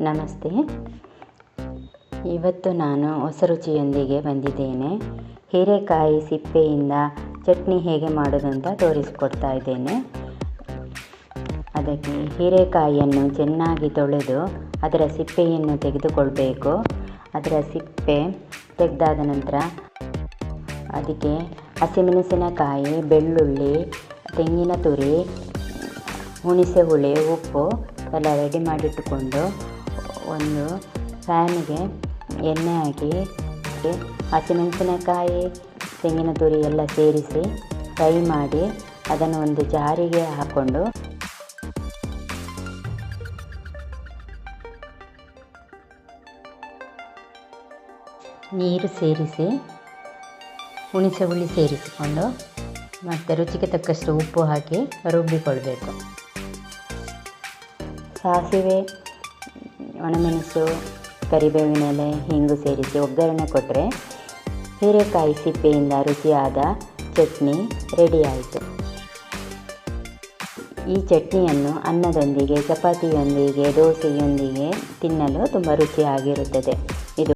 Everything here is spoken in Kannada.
ನಮಸ್ತೆ. ಇವತ್ತು ನಾನು ಹೊಸ ರುಚಿಯೊಂದಿಗೆ ಬಂದಿದ್ದೇನೆ. ಹೀರೆಕಾಯಿ ಸಿಪ್ಪೆಯಿಂದ ಚಟ್ನಿ ಹೇಗೆ ಮಾಡೋದಂತ ತೋರಿಸಿಕೊಡ್ತಾ ಇದ್ದೇನೆ. ಅದಕ್ಕೆ ಹೀರೆಕಾಯಿಯನ್ನು ಚೆನ್ನಾಗಿ ತೊಳೆದು ಅದರ ಸಿಪ್ಪೆಯನ್ನು ತೆಗೆದುಕೊಳ್ಬೇಕು. ಅದರ ಸಿಪ್ಪೆ ತೆಗೆದಾದ ನಂತರ ಅದಕ್ಕೆ ಹಸಿಮೆಣಸಿನಕಾಯಿ, ಬೆಳ್ಳುಳ್ಳಿ, ತೆಂಗಿನ ತುರಿ, ಹುಣಸೆ ಹುಳಿ, ಉಪ್ಪು ಎಲ್ಲ ರೆಡಿ ಮಾಡಿಟ್ಟುಕೊಂಡು ಒಂದು ಪ್ಯಾನಿಗೆ ಎಣ್ಣೆ ಹಾಕಿ ಹಸಿಮೆಣಸಿನಕಾಯಿ, ತೆಂಗಿನ ತುರಿ ಎಲ್ಲ ಸೇರಿಸಿ ಫ್ರೈ ಮಾಡಿ ಅದನ್ನು ಒಂದು ಜಾರಿಗೆ ಹಾಕ್ಕೊಂಡು ನೀರು ಸೇರಿಸಿ ಹುಣಸೆ ಹುಳಿ ಸೇರಿಸಿಕೊಂಡು ಮತ್ತು ರುಚಿಗೆ ತಕ್ಕಷ್ಟು ಉಪ್ಪು ಹಾಕಿ ರುಬ್ಬಿಕೊಳ್ಬೇಕು. ಸಾಸಿವೆ, ಒಣಮೆಣಸು, ಕರಿಬೇವಿನ ಎಲೆ, ಹಿಂಗು ಸೇರಿಸಿ ಒಗ್ಗರಣೆ ಕೊಟ್ಟರೆ ಹೀರೆಕಾಯಿ ಸಿಪ್ಪೆಯಿಂದ ರುಚಿಯಾದ ಚಟ್ನಿ ರೆಡಿ ಆಯಿತು. ಈ ಚಟ್ನಿಯನ್ನು ಅನ್ನದೊಂದಿಗೆ, ಚಪಾತಿಯೊಂದಿಗೆ, ದೋಸೆಯೊಂದಿಗೆ ತಿನ್ನಲು ತುಂಬ ರುಚಿಯಾಗಿರುತ್ತದೆ.